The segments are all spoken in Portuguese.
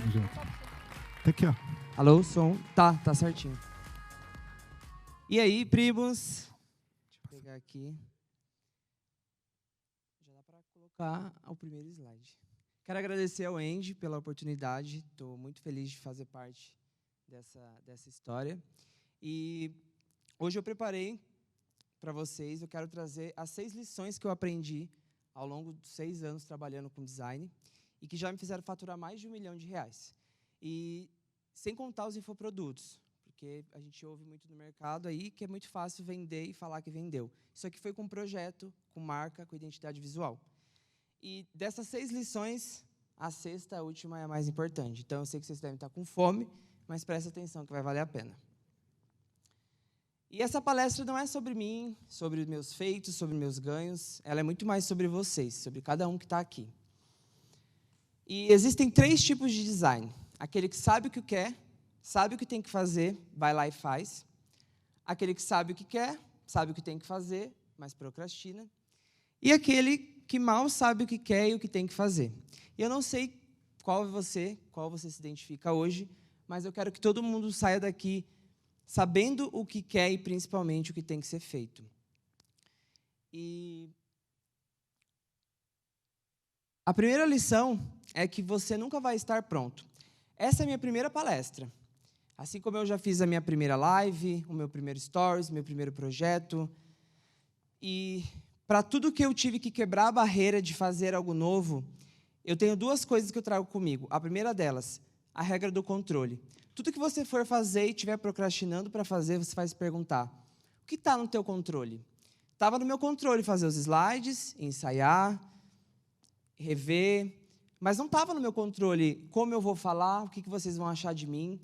Tamo junto. Tá aqui, ó. Alô, som? Tá certinho. E aí, primos? Deixa eu pegar aqui. Já dá para colocar o primeiro slide. Quero agradecer ao Andy pela oportunidade. Estou muito feliz de fazer parte dessa história. E hoje eu preparei para vocês, eu quero trazer as 6 lições que eu aprendi ao longo dos 6 anos trabalhando com design e que já me fizeram faturar mais de R$1 milhão. E sem contar os infoprodutos, porque a gente ouve muito no mercado aí que é muito fácil vender e falar que vendeu. Isso aqui foi com projeto, com marca, com identidade visual. E dessas 6 lições, a 6ª, a última, é a mais importante. Então, eu sei que vocês devem estar com fome, mas presta atenção que vai valer a pena. E essa palestra não é sobre mim, sobre os meus feitos, sobre meus ganhos. Ela é muito mais sobre vocês, sobre cada um que está aqui. E existem 3 tipos de design. Aquele que sabe o que quer, sabe o que tem que fazer, vai lá e faz. Aquele que sabe o que quer, sabe o que tem que fazer, mas procrastina. E aquele que mal sabe o que quer e o que tem que fazer. E eu não sei qual você se identifica hoje, mas eu quero que todo mundo saia daqui sabendo o que quer e, principalmente, o que tem que ser feito. E a primeira lição é que você nunca vai estar pronto. Essa é a minha primeira palestra. Assim como eu já fiz a minha primeira live, o meu primeiro stories, meu primeiro projeto. E para tudo que eu tive que quebrar a barreira de fazer algo novo, eu tenho 2 coisas que eu trago comigo. A primeira delas, a regra do controle. Tudo que você for fazer e estiver procrastinando para fazer, você vai se perguntar, o que está no teu controle? Estava no meu controle fazer os slides, ensaiar, rever, mas não estava no meu controle como eu vou falar, o que vocês vão achar de mim.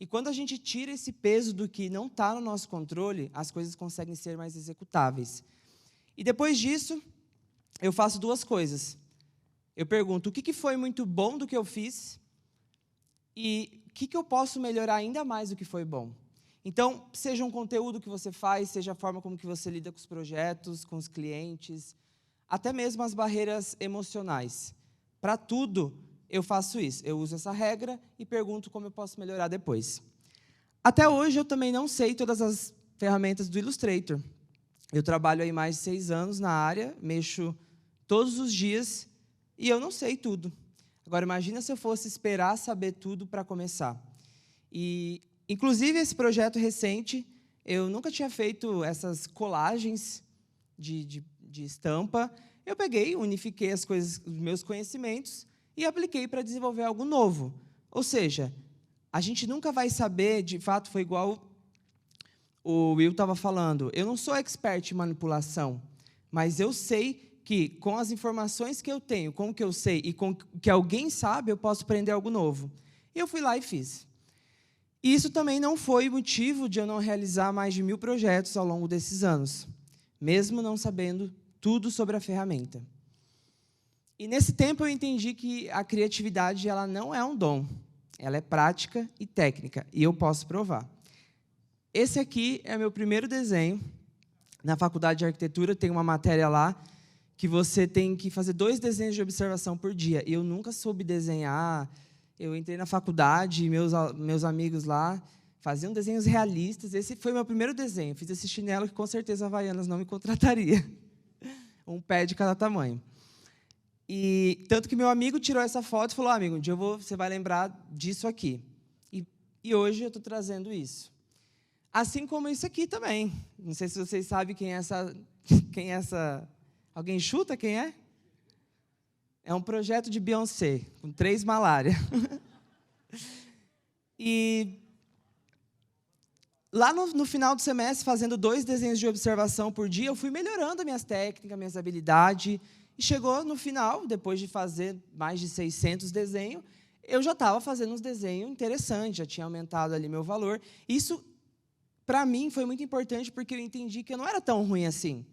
E quando a gente tira esse peso do que não está no nosso controle, as coisas conseguem ser mais executáveis. E depois disso, eu faço 2 coisas. Eu pergunto, o que foi muito bom do que eu fiz? E o que eu posso melhorar ainda mais do que foi bom? Então, seja um conteúdo que você faz, seja a forma como que você lida com os projetos, com os clientes, até mesmo as barreiras emocionais. Para tudo, eu faço isso. Eu uso essa regra e pergunto como eu posso melhorar depois. Até hoje, eu também não sei todas as ferramentas do Illustrator. Eu trabalho aí mais de 6 anos na área, mexo todos os dias e eu não sei tudo. Agora, imagina se eu fosse esperar saber tudo para começar. E, inclusive, esse projeto recente, eu nunca tinha feito essas colagens de estampa. Eu peguei, unifiquei as coisas, os meus conhecimentos e apliquei para desenvolver algo novo. Ou seja, a gente nunca vai saber, de fato, foi igual o Will estava falando, eu não sou expert em manipulação, mas eu sei que, com as informações que eu tenho, com o que eu sei e com o que alguém sabe, eu posso aprender algo novo. E eu fui lá e fiz. E isso também não foi motivo de eu não realizar mais de 1000 projetos ao longo desses anos, mesmo não sabendo tudo sobre a ferramenta. E, nesse tempo, eu entendi que a criatividade ela não é um dom, ela é prática e técnica, e eu posso provar. Esse aqui é meu primeiro desenho. Na faculdade de arquitetura tem uma matéria lá que você tem que fazer 2 desenhos de observação por dia. E eu nunca soube desenhar. Eu entrei na faculdade e meus amigos lá faziam desenhos realistas. Esse foi meu primeiro desenho. Fiz esse chinelo que, com certeza, a Havaianas não me contrataria. Um pé de cada tamanho. E tanto que meu amigo tirou essa foto e falou, amigo, um dia você vai lembrar disso aqui. E hoje eu estou trazendo isso. Assim como isso aqui também. Não sei se vocês sabem quem é essa... Alguém chuta quem é? É um projeto de Beyoncé, com 3 malária. E lá no final do semestre, fazendo 2 desenhos de observação por dia, eu fui melhorando minhas técnicas, minhas habilidades. E chegou no final, depois de fazer mais de 600 desenhos, eu já estava fazendo uns desenhos interessantes, já tinha aumentado ali meu valor. Isso, para mim, foi muito importante, porque eu entendi que eu não era tão ruim assim.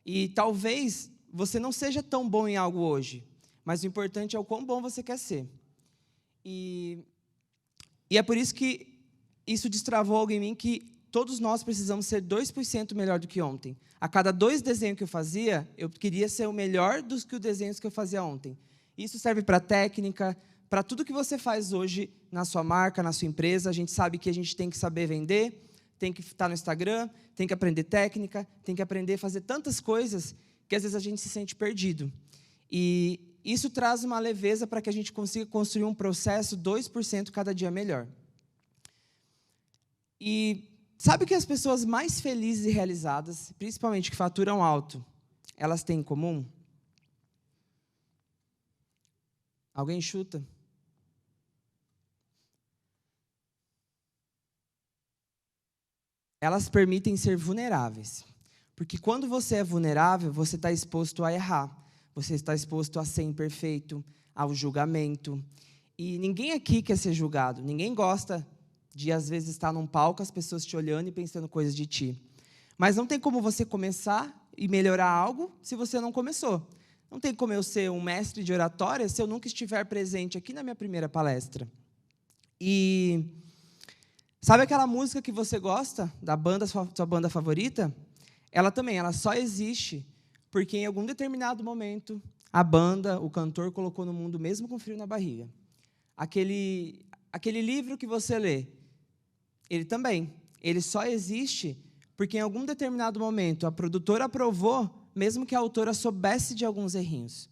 E talvez você não seja tão bom em algo hoje, mas o importante é o quão bom você quer ser. E é por isso que isso destravou algo em mim que todos nós precisamos ser 2% melhor do que ontem. A cada 2 desenhos que eu fazia, eu queria ser o melhor dos que os desenhos que eu fazia ontem. Isso serve para técnica, para tudo que você faz hoje na sua marca, na sua empresa, a gente sabe que a gente tem que saber vender, tem que estar no Instagram, tem que aprender técnica, tem que aprender a fazer tantas coisas que às vezes a gente se sente perdido. E isso traz uma leveza para que a gente consiga construir um processo 2% cada dia melhor. E sabe o que as pessoas mais felizes e realizadas, principalmente que faturam alto, elas têm em comum? Alguém chuta? Elas permitem ser vulneráveis. Porque quando você é vulnerável, você está exposto a errar. Você está exposto a ser imperfeito, ao julgamento. E ninguém aqui quer ser julgado. Ninguém gosta de, às vezes, estar num palco, as pessoas te olhando e pensando coisas de ti. Mas não tem como você começar e melhorar algo se você não começou. Não tem como eu ser um mestre de oratória se eu nunca estiver presente aqui na minha primeira palestra. E sabe aquela música que você gosta, da banda, sua banda favorita? Ela também, ela só existe porque em algum determinado momento a banda, o cantor colocou no mundo mesmo com frio na barriga. Aquele livro que você lê, ele também, ele só existe porque em algum determinado momento a produtora aprovou, mesmo que a autora soubesse de alguns errinhos.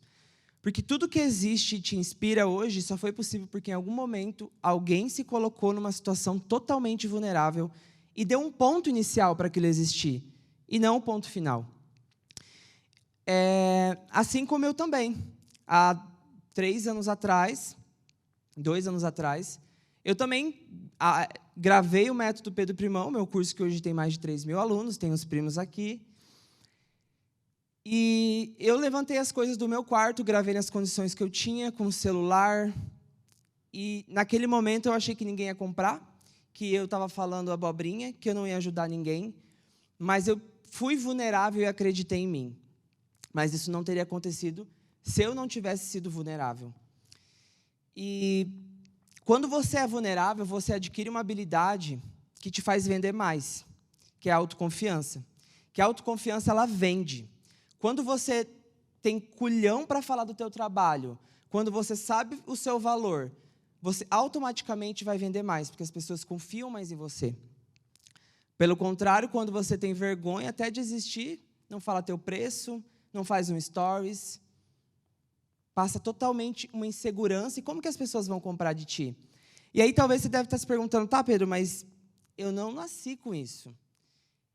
Porque tudo que existe e te inspira hoje só foi possível porque em algum momento alguém se colocou numa situação totalmente vulnerável e deu um ponto inicial para aquilo existir, e não um ponto final. Assim como eu também. Há 2 anos atrás, eu também gravei o Método Pedro Primão, meu curso que hoje tem mais de 3.000 alunos, tem os primos aqui. E eu levantei as coisas do meu quarto, gravei nas condições que eu tinha, com o celular. E, naquele momento, eu achei que ninguém ia comprar, que eu estava falando abobrinha, que eu não ia ajudar ninguém. Mas eu fui vulnerável e acreditei em mim. Mas isso não teria acontecido se eu não tivesse sido vulnerável. E quando você é vulnerável, você adquire uma habilidade que te faz vender mais, que é a autoconfiança. Que a autoconfiança, ela vende. Quando você tem culhão para falar do teu trabalho, quando você sabe o seu valor, você automaticamente vai vender mais, porque as pessoas confiam mais em você. Pelo contrário, quando você tem vergonha até de existir, não fala teu preço, não faz um stories, passa totalmente uma insegurança. E como que as pessoas vão comprar de ti? E aí talvez você deve estar se perguntando, tá, Pedro, mas eu não nasci com isso.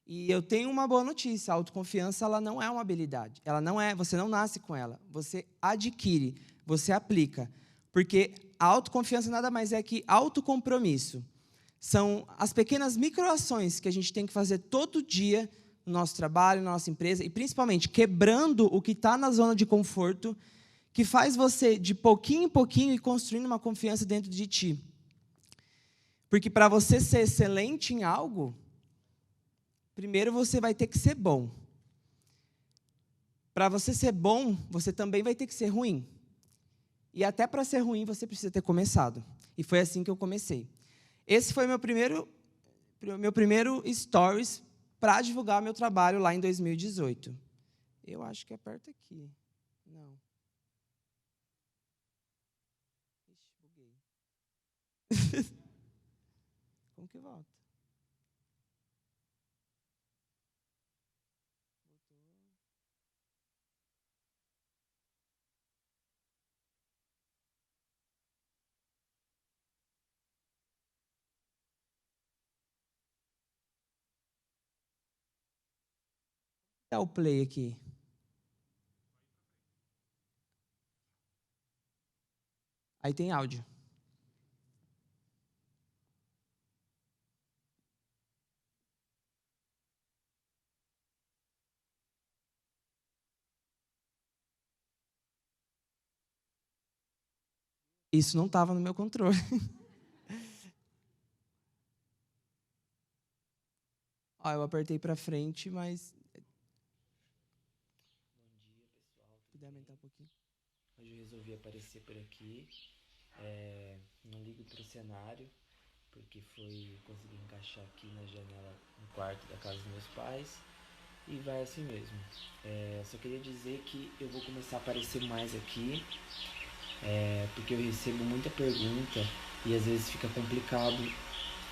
E eu tenho uma boa notícia, a autoconfiança ela não é uma habilidade. Você não nasce com ela, você adquire, você aplica. Porque a autoconfiança nada mais é que autocompromisso. São as pequenas microações que a gente tem que fazer todo dia no nosso trabalho, na nossa empresa, e principalmente quebrando o que está na zona de conforto, que faz você, de pouquinho em pouquinho, ir construindo uma confiança dentro de ti. Porque para você ser excelente em algo, primeiro você vai ter que ser bom. Para você ser bom, você também vai ter que ser ruim. E até para ser ruim, você precisa ter começado. E foi assim que eu comecei. Esse foi meu primeiro stories para divulgar meu trabalho lá em 2018. Eu acho que aperta aqui. Não. Ixi, buguei. Como que volta? Dá o play aqui. Aí tem áudio. Isso não estava no meu controle. Ó, eu apertei para frente, mas... Bom dia, pessoal. Puder aumentar um pouquinho. Hoje eu resolvi aparecer por aqui. Não ligo pro cenário, porque consegui encaixar aqui na janela no quarto da casa dos meus pais. E vai assim mesmo. Só queria dizer que eu vou começar a aparecer mais aqui. porque eu recebo muita pergunta e às vezes fica complicado E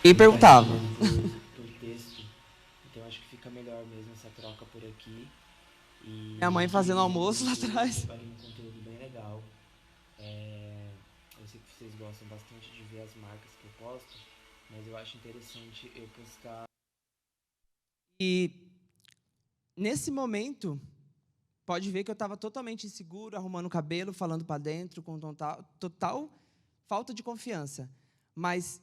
eu estar perguntava. respondendo por texto. Então acho que fica melhor mesmo essa troca por aqui. Minha mãe E fazendo queria almoço lá dizer que atrás. eu preparei um conteúdo bem legal. Eu sei que vocês gostam bastante de ver as marcas que eu posto, mas eu acho interessante eu postar. E nesse momento, pode ver que eu estava totalmente inseguro, arrumando o cabelo, falando para dentro, com total falta de confiança. Mas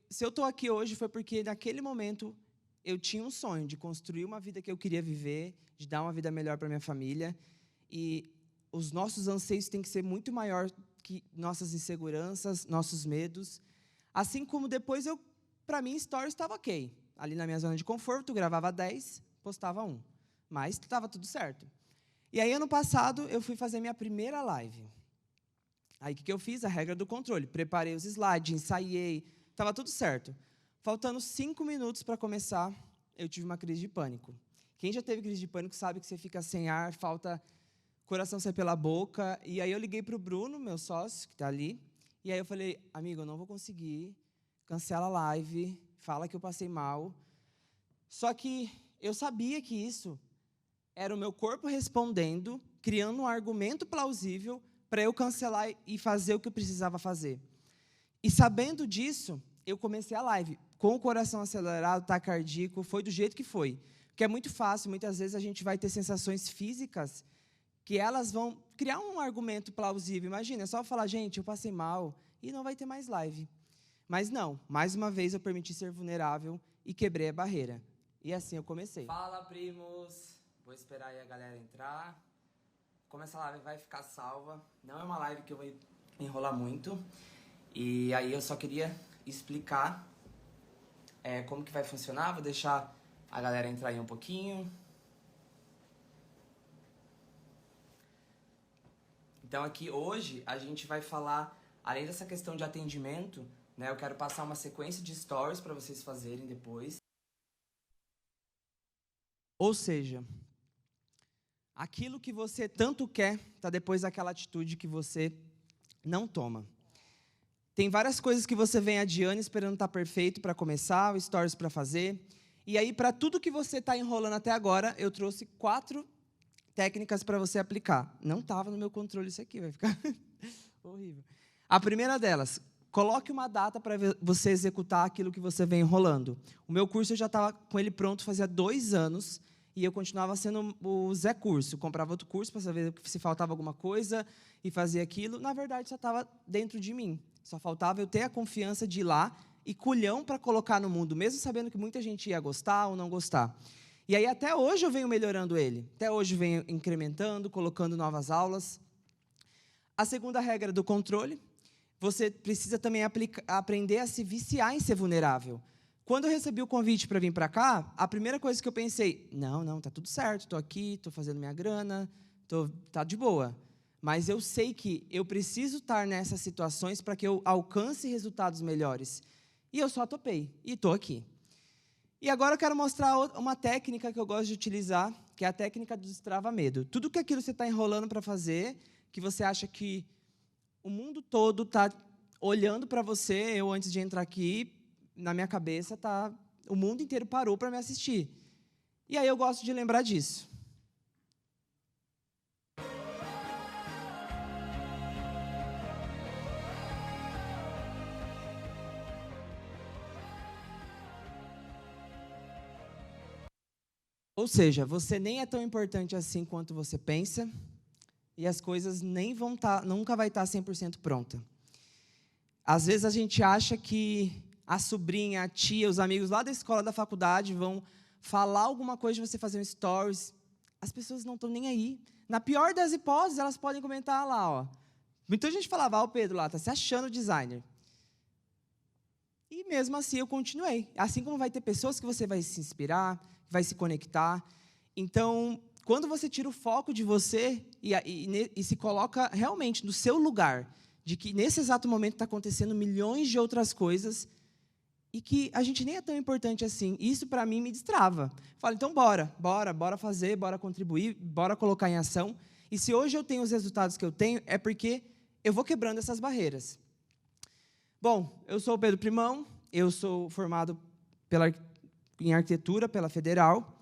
se eu estou aqui hoje foi porque naquele momento eu tinha um sonho de construir uma vida que eu queria viver, de dar uma vida melhor para minha família. E os nossos anseios têm que ser muito maior que nossas inseguranças, nossos medos. Assim como depois para mim, stories estava ok. Ali na minha zona de conforto, gravava 10, postava 1. Mas estava tudo certo. E aí, ano passado, eu fui fazer minha primeira live. Aí, o que eu fiz? A regra do controle. Preparei os slides, ensaiei, estava tudo certo. Faltando 5 minutos para começar, eu tive uma crise de pânico. Quem já teve crise de pânico sabe que você fica sem ar, falta coração sair pela boca. E aí, eu liguei para o Bruno, meu sócio, que está ali. E aí, eu falei, amigo, eu não vou conseguir. Cancela a live, fala que eu passei mal. Só que eu sabia que isso era o meu corpo respondendo, criando um argumento plausível para eu cancelar e fazer o que eu precisava fazer. E sabendo disso, eu comecei a live com o coração acelerado, taquicardíaco, foi do jeito que foi. Porque é muito fácil, muitas vezes a gente vai ter sensações físicas que elas vão criar um argumento plausível. Imagina, é só falar, gente, eu passei mal e não vai ter mais live. Mas não, mais uma vez eu permiti ser vulnerável e quebrei a barreira. E assim eu comecei. Fala, primos! Vou esperar aí a galera entrar. Como essa live vai ficar salva, não é uma live que eu vou enrolar muito. E aí eu só queria explicar como que vai funcionar. Vou deixar a galera entrar aí um pouquinho. Então aqui hoje a gente vai falar, além dessa questão de atendimento, né, eu quero passar uma sequência de stories para vocês fazerem depois. Ou seja, aquilo que você tanto quer está depois daquela atitude que você não toma. Tem várias coisas que você vem adiando, esperando estar perfeito para começar, o stories para fazer. E aí, para tudo que você está enrolando até agora, eu trouxe 4 técnicas para você aplicar. Não estava no meu controle isso aqui, vai ficar horrível. A primeira delas, coloque uma data para você executar aquilo que você vem enrolando. O meu curso eu já estava com ele pronto fazia 2 anos, e eu continuava sendo o Zé Curso. Comprava outro curso para saber se faltava alguma coisa e fazia aquilo. Na verdade, só estava dentro de mim. Só faltava eu ter a confiança de ir lá e culhão para colocar no mundo, mesmo sabendo que muita gente ia gostar ou não gostar. E aí, até hoje, eu venho melhorando ele. Até hoje, eu venho incrementando, colocando novas aulas. A segunda regra do controle, você precisa também aprender a se viciar em ser vulnerável. Quando eu recebi o convite para vir para cá, a primeira coisa que eu pensei, não, tá tudo certo, estou aqui, estou fazendo minha grana, tá de boa. Mas eu sei que eu preciso estar nessas situações para que eu alcance resultados melhores. E eu só topei, e estou aqui. E agora eu quero mostrar uma técnica que eu gosto de utilizar, que é a técnica do destrava-medo. Tudo que aquilo você está enrolando para fazer, que você acha que o mundo todo está olhando para você, eu antes de entrar aqui, na minha cabeça, o mundo inteiro parou para me assistir. E aí eu gosto de lembrar disso. Ou seja, você nem é tão importante assim quanto você pensa, e as coisas nunca vai estar 100% pronta. Às vezes a gente acha que a sobrinha, a tia, os amigos lá da escola, da faculdade vão falar alguma coisa de você fazer um stories. As pessoas não estão nem aí. Na pior das hipóteses, elas podem comentar lá, ó. Muita gente falava, o Pedro lá, está se achando designer. E mesmo assim eu continuei. Assim como vai ter pessoas que você vai se inspirar, vai se conectar. Então, quando você tira o foco de você e se coloca realmente no seu lugar, de que nesse exato momento está acontecendo milhões de outras coisas e que a gente nem é tão importante assim, isso para mim me destrava. Falo, então bora fazer, bora contribuir, bora colocar em ação. E se hoje eu tenho os resultados que eu tenho, é porque eu vou quebrando essas barreiras. Bom, eu sou o Pedro Primão, eu sou formado em arquitetura pela Federal,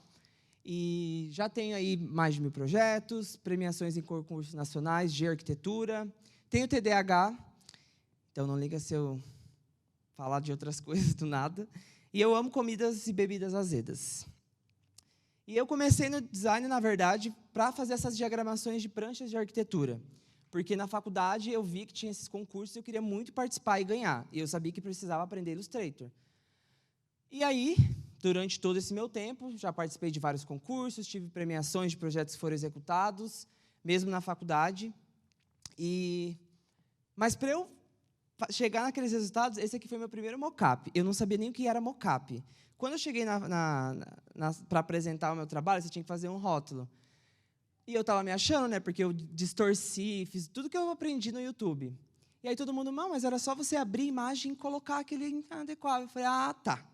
e já tenho aí mais de 1000 projetos, premiações em concursos nacionais de arquitetura, tenho TDAH, então não liga se eu falar de outras coisas do nada, e eu amo comidas e bebidas azedas. E eu comecei no design, na verdade, para fazer essas diagramações de pranchas de arquitetura, porque na faculdade eu vi que tinha esses concursos e eu queria muito participar e ganhar, e eu sabia que precisava aprender Illustrator. E aí, durante todo esse meu tempo, já participei de vários concursos, tive premiações de projetos que foram executados, mesmo na faculdade. Mas para eu chegar naqueles resultados, esse aqui foi meu primeiro mockup. Eu não sabia nem o que era mockup. Quando eu cheguei para apresentar o meu trabalho, você tinha que fazer um rótulo. E eu estava me achando, né, porque eu distorci, fiz tudo que eu aprendi no YouTube. E aí todo mundo, não, mas era só você abrir a imagem e colocar aquele adequado. Eu falei, ah, tá.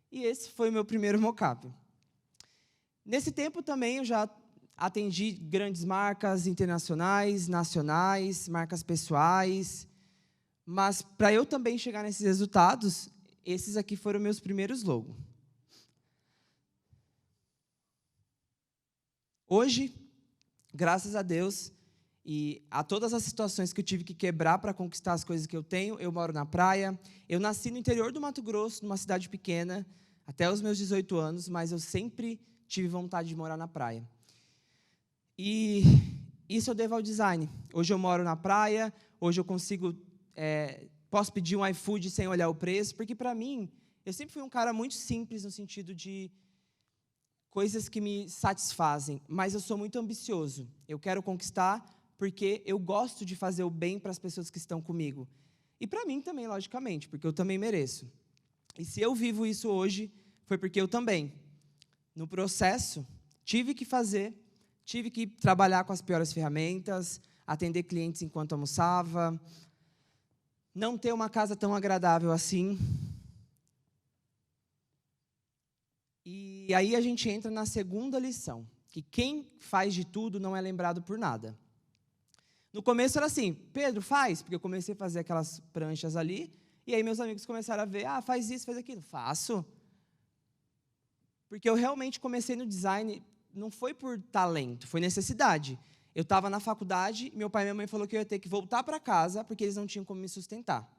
E esse foi o meu primeiro mockup. Nesse tempo também eu já atendi grandes marcas internacionais, nacionais, marcas pessoais. Mas para eu também chegar nesses resultados, esses aqui foram meus primeiros logos. Hoje, graças a Deus e a todas as situações que eu tive que quebrar para conquistar as coisas que eu tenho, eu moro na praia. Eu nasci no interior do Mato Grosso, numa cidade pequena, até os meus 18 anos, mas eu sempre tive vontade de morar na praia. E isso eu devo ao design. Hoje eu moro na praia, hoje eu posso pedir um iFood sem olhar o preço, porque, para mim, eu sempre fui um cara muito simples no sentido de coisas que me satisfazem, mas eu sou muito ambicioso. Eu quero conquistar porque eu gosto de fazer o bem para as pessoas que estão comigo. E para mim também, logicamente, porque eu também mereço. E se eu vivo isso hoje, foi porque eu também, no processo, tive que trabalhar com as piores ferramentas, atender clientes enquanto almoçava, não ter uma casa tão agradável assim. E aí a gente entra na segunda lição, que quem faz de tudo não é lembrado por nada. No começo era assim, Pedro, faz, porque eu comecei a fazer aquelas pranchas ali, e aí meus amigos começaram a ver, faz isso, faz aquilo. Faço. Porque eu realmente comecei no design, não foi por talento, foi necessidade. Eu estava na faculdade, meu pai e minha mãe falaram que eu ia ter que voltar para casa, porque eles não tinham como me sustentar.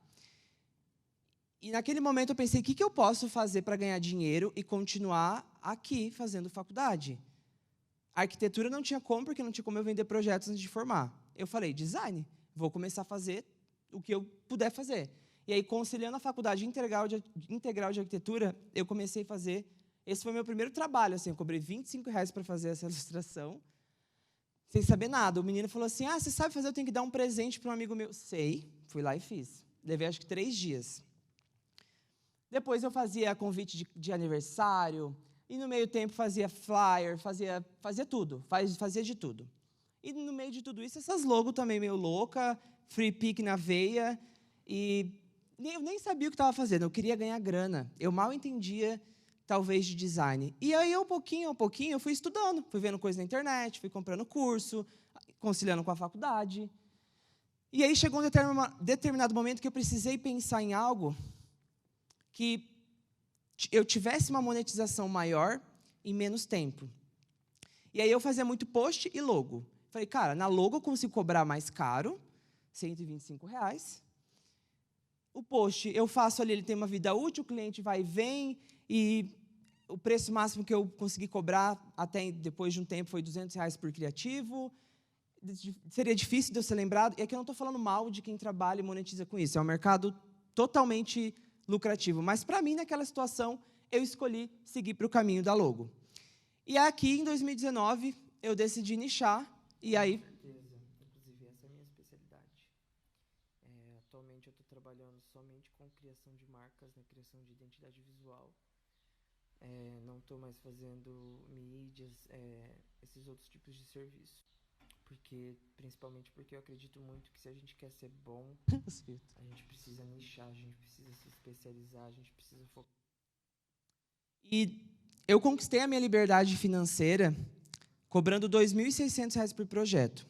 E naquele momento eu pensei, o que eu posso fazer para ganhar dinheiro e continuar aqui fazendo faculdade? A arquitetura não tinha como, porque não tinha como eu vender projetos antes de formar. Eu falei, design, vou começar a fazer o que eu puder fazer. E aí, conciliando a faculdade integral de arquitetura, eu comecei a fazer. Esse foi o meu primeiro trabalho, assim, eu cobrei R$25 para fazer essa ilustração, sem saber nada. O menino falou assim, você sabe fazer, eu tenho que dar um presente para um amigo meu. Sei, fui lá e fiz. Levei, acho que 3 dias. Depois eu fazia convite de aniversário, e no meio tempo fazia flyer, fazia tudo, fazia de tudo. E no meio de tudo isso, essas logos também meio louca, free pick na veia, e eu nem sabia o que estava fazendo, eu queria ganhar grana. Eu mal entendia, talvez, de design. E aí, pouquinho a pouquinho, eu fui estudando, fui vendo coisa na internet, fui comprando curso, conciliando com a faculdade. E aí chegou um determinado momento que eu precisei pensar em algo que eu tivesse uma monetização maior em menos tempo. E aí eu fazia muito post e logo. Falei, cara, na logo eu consigo cobrar mais caro, R$125. O post eu faço ali, ele tem uma vida útil, o cliente vai e vem, e o preço máximo que eu consegui cobrar até depois de um tempo foi R$200 por criativo. Seria difícil de eu ser lembrado. E aqui eu não estou falando mal de quem trabalha e monetiza com isso. É um mercado totalmente lucrativo. Mas, para mim, naquela situação, eu escolhi seguir para o caminho da logo. E aqui, em 2019, eu decidi nichar. E aí... Com certeza. Inclusive, essa é a minha especialidade. Atualmente, eu estou trabalhando somente com criação de marcas, né, criação de identidade visual. Não estou mais fazendo mídias, esses outros tipos de serviço. Principalmente porque eu acredito muito que se a gente quer ser bom, a gente precisa nichar, a gente precisa se especializar, a gente precisa focar. E eu conquistei a minha liberdade financeira cobrando R$2.600 por projeto.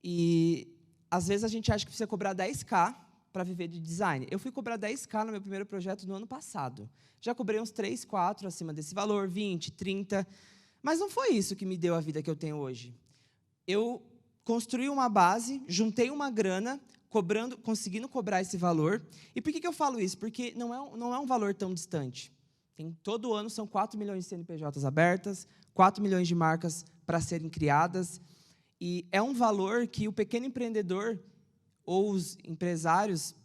E às vezes a gente acha que precisa cobrar 10K para viver de design. Eu fui cobrar 10K no meu primeiro projeto no ano passado. Já cobrei uns 3, 4 acima desse valor, 20, 30. Mas não foi isso que me deu a vida que eu tenho hoje. Eu construí uma base, juntei uma grana, conseguindo cobrar esse valor. E por que eu falo isso? Porque não é um valor tão distante. Todo ano são 4 milhões de CNPJs abertas, 4 milhões de marcas para serem criadas. E é um valor que o pequeno empreendedor ou os empresários,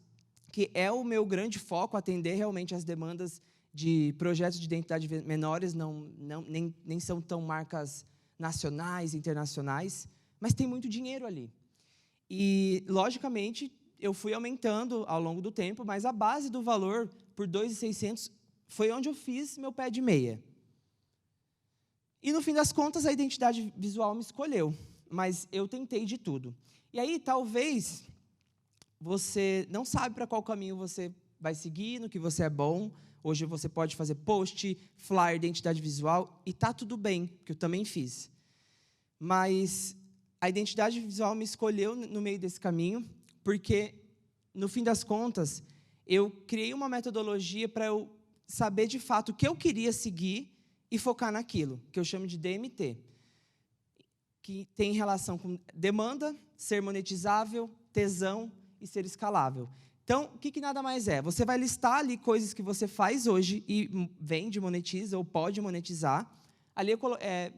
que é o meu grande foco, atender realmente as demandas de projetos de identidade menores, nem são tão marcas nacionais, internacionais, mas tem muito dinheiro ali. E, logicamente, eu fui aumentando ao longo do tempo, mas a base do valor, por 2.600, foi onde eu fiz meu pé de meia. E, no fim das contas, a identidade visual me escolheu, mas eu tentei de tudo. E aí, talvez, você não sabe para qual caminho você vai seguir, no que você é bom. Hoje você pode fazer post, flyer, identidade visual, e está tudo bem, que eu também fiz. Mas a identidade visual me escolheu no meio desse caminho, porque, no fim das contas, eu criei uma metodologia para eu saber, de fato, o que eu queria seguir e focar naquilo, que eu chamo de DMT, que tem relação com demanda, ser monetizável, tesão e ser escalável. Então, o que nada mais é? Você vai listar ali coisas que você faz hoje e vende, monetiza ou pode monetizar. Ali é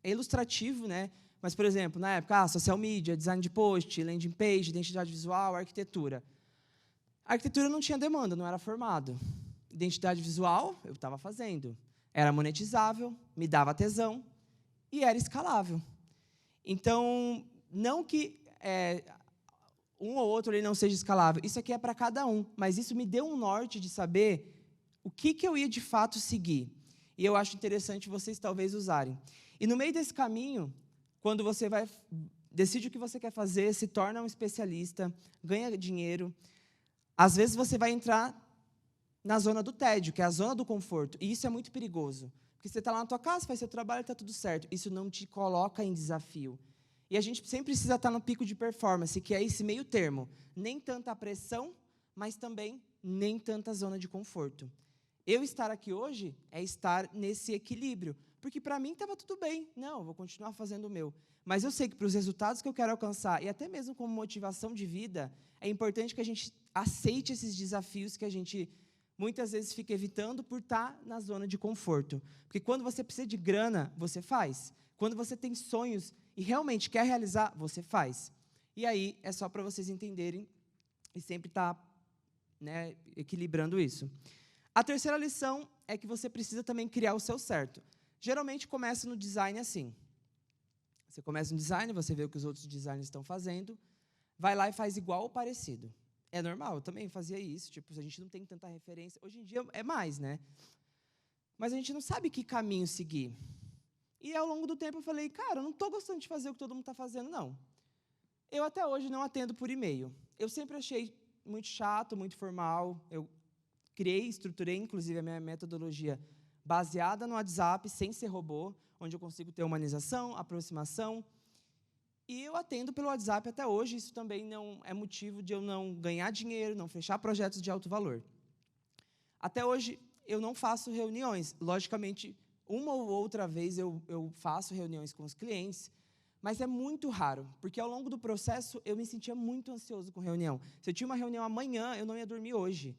ilustrativo, né? Mas, por exemplo, na época, social media, design de post, landing page, identidade visual, arquitetura. A arquitetura não tinha demanda, não era formado. Identidade visual, eu estava fazendo. Era monetizável, me dava tesão e era escalável. Então, não que um ou outro ali não seja escalável. Isso aqui é para cada um, mas isso me deu um norte de saber o que eu ia de fato seguir. E eu acho interessante vocês talvez usarem. E no meio desse caminho, quando você decide o que você quer fazer, se torna um especialista, ganha dinheiro, às vezes você vai entrar na zona do tédio, que é a zona do conforto. E isso é muito perigoso. Porque você está lá na tua casa, faz seu trabalho, está tudo certo. Isso não te coloca em desafio. E a gente sempre precisa estar no pico de performance, que é esse meio termo. Nem tanta pressão, mas também nem tanta zona de conforto. Eu estar aqui hoje é estar nesse equilíbrio. Porque para mim estava tudo bem. Não, eu vou continuar fazendo o meu. Mas eu sei que para os resultados que eu quero alcançar, e até mesmo como motivação de vida, é importante que a gente aceite esses desafios que a gente muitas vezes fica evitando por estar na zona de conforto. Porque quando você precisa de grana, você faz. Quando você tem sonhos e realmente quer realizar, você faz. E aí, é só para vocês entenderem e sempre estar equilibrando isso. A terceira lição é que você precisa também criar o seu certo. Geralmente, começa no design assim. Você começa no design, você vê o que os outros designers estão fazendo, vai lá e faz igual ou parecido. É normal, eu também fazia isso, tipo, a gente não tem tanta referência. Hoje em dia é mais, né? Mas a gente não sabe que caminho seguir. E ao longo do tempo eu falei, cara, eu não estou gostando de fazer o que todo mundo está fazendo, não. Eu até hoje não atendo por e-mail. Eu sempre achei muito chato, muito formal. Eu estruturei, inclusive, a minha metodologia baseada no WhatsApp, sem ser robô, onde eu consigo ter humanização, aproximação. E eu atendo pelo WhatsApp até hoje. Isso também não é motivo de eu não ganhar dinheiro, não fechar projetos de alto valor. Até hoje, eu não faço reuniões. Logicamente, uma ou outra vez eu faço reuniões com os clientes, mas é muito raro, porque ao longo do processo eu me sentia muito ansioso com reunião. Se eu tinha uma reunião amanhã, eu não ia dormir hoje.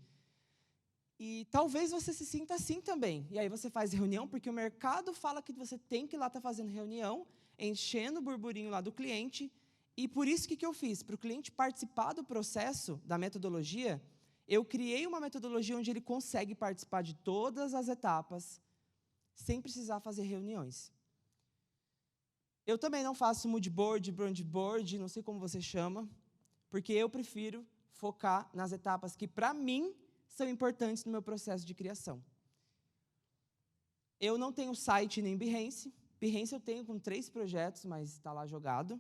E talvez você se sinta assim também. E aí você faz reunião porque o mercado fala que você tem que ir lá estar fazendo reunião, enchendo o burburinho lá do cliente. E por isso, o que eu fiz? Para o cliente participar do processo, da metodologia, eu criei uma metodologia onde ele consegue participar de todas as etapas, sem precisar fazer reuniões. Eu também não faço mood board, brand board, não sei como você chama, porque eu prefiro focar nas etapas que, para mim, são importantes no meu processo de criação. Eu não tenho site nem Behance. Behance eu tenho com 3 projetos, mas está lá jogado.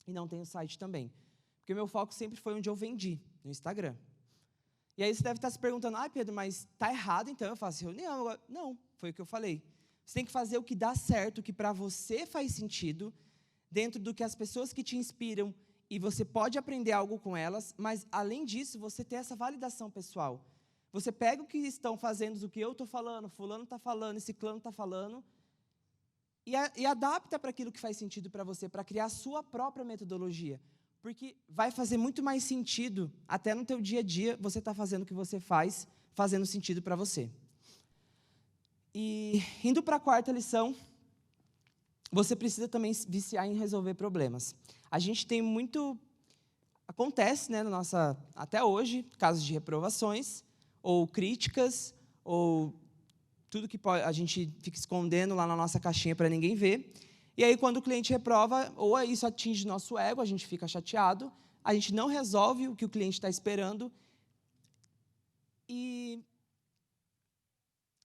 E não tenho site também. Porque o meu foco sempre foi onde eu vendi, no Instagram. E aí você deve estar se perguntando, Pedro, mas está errado, então eu faço reunião. Não, foi o que eu falei. Você tem que fazer o que dá certo, o que para você faz sentido, dentro do que as pessoas que te inspiram e você pode aprender algo com elas, mas, além disso, você tem essa validação pessoal. Você pega o que estão fazendo, o que eu estou falando, fulano está falando, ciclano está falando, e adapta para aquilo que faz sentido para você, para criar a sua própria metodologia. Porque vai fazer muito mais sentido, até no teu dia a dia, você está fazendo o que você faz, fazendo sentido para você. E, indo para a quarta lição, você precisa também se viciar em resolver problemas. A gente tem muito... Acontece, né, até hoje, casos de reprovações, ou críticas, ou tudo que a gente fica escondendo lá na nossa caixinha para ninguém ver. E aí, quando o cliente reprova, ou isso atinge nosso ego, a gente fica chateado, a gente não resolve o que o cliente está esperando. E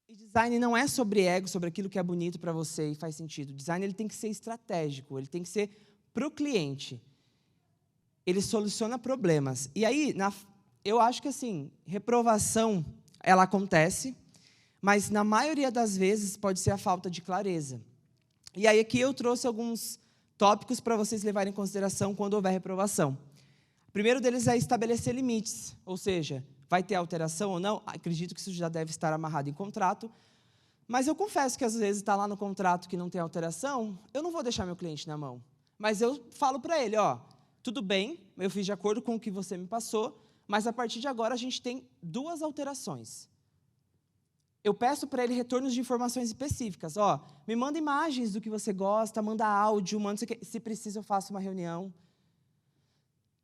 design não é sobre ego, sobre aquilo que é bonito para você e faz sentido. O design ele tem que ser estratégico, ele tem que ser para o cliente. Ele soluciona problemas. E aí, eu acho que, assim, reprovação, ela acontece, mas, na maioria das vezes, pode ser a falta de clareza. E aí, aqui eu trouxe alguns tópicos para vocês levarem em consideração quando houver reprovação. O primeiro deles é estabelecer limites, ou seja, vai ter alteração ou não? Acredito que isso já deve estar amarrado em contrato, mas eu confesso que, às vezes, está lá no contrato que não tem alteração, eu não vou deixar meu cliente na mão. Mas eu falo para ele, ó, tudo bem, eu fiz de acordo com o que você me passou, mas, a partir de agora, a gente tem 2 alterações. Eu peço para ele retornos de informações específicas. Ó, me manda imagens do que você gosta, manda áudio, manda se precisa eu faço uma reunião.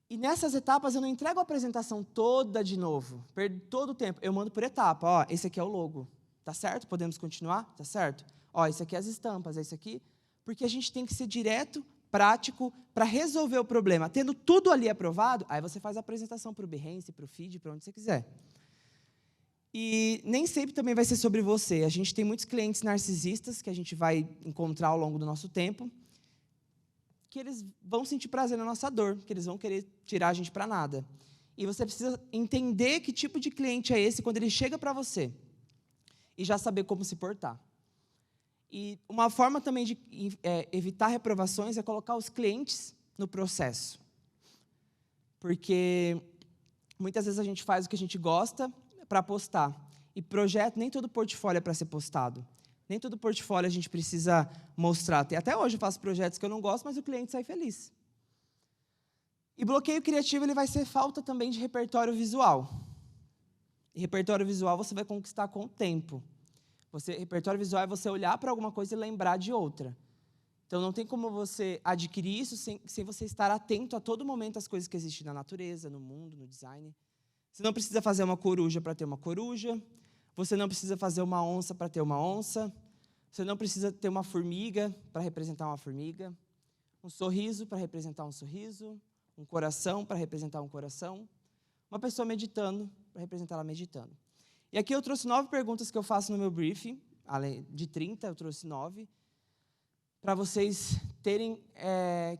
E nessas etapas eu não entrego a apresentação toda de novo, perdo todo o tempo. Eu mando por etapa. Ó, esse aqui é o logo, tá certo? Podemos continuar? Tá certo? Ó, esse aqui é as estampas, esse aqui. Porque a gente tem que ser direto, prático, para resolver o problema. Tendo tudo ali aprovado, aí você faz a apresentação para o Behance, para o Feed, para onde você quiser. E nem sempre também vai ser sobre você. A gente tem muitos clientes narcisistas que a gente vai encontrar ao longo do nosso tempo, que eles vão sentir prazer na nossa dor, que eles vão querer tirar a gente para nada. E você precisa entender que tipo de cliente é esse quando ele chega para você e já saber como se portar. E uma forma também de evitar reprovações é colocar os clientes no processo. Porque muitas vezes a gente faz o que a gente gosta para postar. E projeto, nem todo portfólio é para ser postado. Nem todo portfólio a gente precisa mostrar. Até hoje eu faço projetos que eu não gosto, mas o cliente sai feliz. E bloqueio criativo ele vai ser falta também de repertório visual. E repertório visual você vai conquistar com o tempo. Repertório visual é você olhar para alguma coisa e lembrar de outra. Então, não tem como você adquirir isso sem você estar atento a todo momento às coisas que existem na natureza, no mundo, no design. Você não precisa fazer uma coruja para ter uma coruja. Você não precisa fazer uma onça para ter uma onça. Você não precisa ter uma formiga para representar uma formiga. Um sorriso para representar um sorriso. Um coração para representar um coração. Uma pessoa meditando para representar ela meditando. E aqui eu trouxe 9 perguntas que eu faço no meu briefing. Além de 30, eu trouxe 9. Para vocês terem,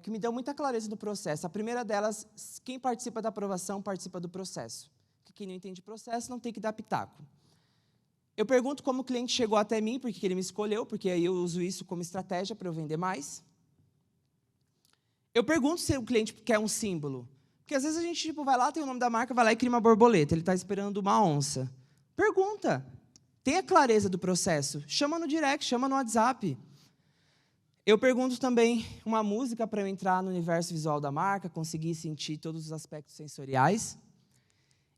que me dão muita clareza no processo. A primeira delas, quem participa da aprovação participa do processo. Porque quem não entende processo não tem que dar pitaco. Eu pergunto como o cliente chegou até mim, porque ele me escolheu, porque aí eu uso isso como estratégia para eu vender mais. Eu pergunto se o cliente quer um símbolo. Porque às vezes a gente vai lá, tem o nome da marca, vai lá e cria uma borboleta. Ele está esperando uma onça. Pergunta. Tenha clareza do processo. Chama no direct, chama no WhatsApp. Eu pergunto também uma música para eu entrar no universo visual da marca, conseguir sentir todos os aspectos sensoriais.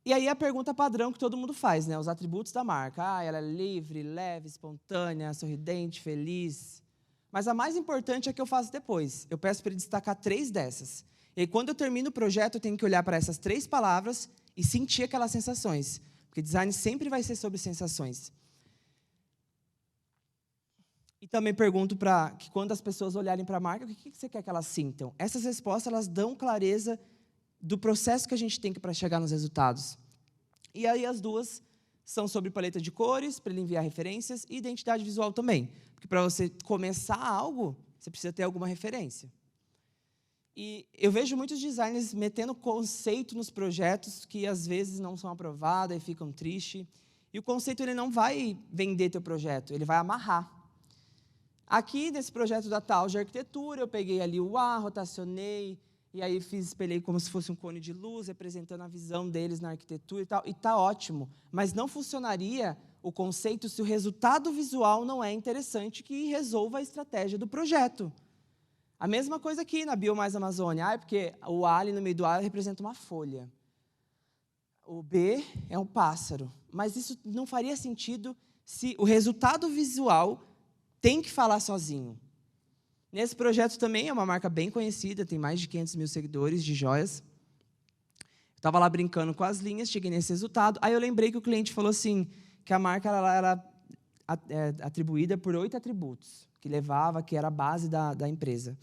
E aí a pergunta padrão que todo mundo faz, né? Os atributos da marca. Ela é livre, leve, espontânea, sorridente, feliz. Mas a mais importante é que eu faço depois. Eu peço para ele destacar 3 dessas. E aí, quando eu termino o projeto, eu tenho que olhar para essas 3 palavras e sentir aquelas sensações. Porque design sempre vai ser sobre sensações. E também pergunto para que quando as pessoas olharem para a marca, o que você quer que elas sintam? Essas respostas elas dão clareza do processo que a gente tem para chegar nos resultados. E aí as 2 são sobre paleta de cores, para ele enviar referências, e identidade visual também. Porque para você começar algo, você precisa ter alguma referência. E eu vejo muitos designers metendo conceito nos projetos que, às vezes, não são aprovados e ficam tristes. E o conceito ele não vai vender teu projeto, ele vai amarrar. Aqui, nesse projeto da Tal de arquitetura, eu peguei ali o A, rotacionei, e aí espelhei como se fosse um cone de luz, representando a visão deles na arquitetura e tal, e está ótimo. Mas não funcionaria o conceito se o resultado visual não é interessante que resolva a estratégia do projeto. A mesma coisa aqui na Bio Mais Amazônia, porque o A ali no meio do A representa uma folha. O B é um pássaro. Mas isso não faria sentido se o resultado visual tem que falar sozinho. Nesse projeto também é uma marca bem conhecida, tem mais de 500 mil seguidores de joias. Eu estava lá brincando com as linhas, cheguei nesse resultado. Aí eu lembrei que o cliente falou assim, que a marca era atribuída por 8 atributos, que era a base da empresa.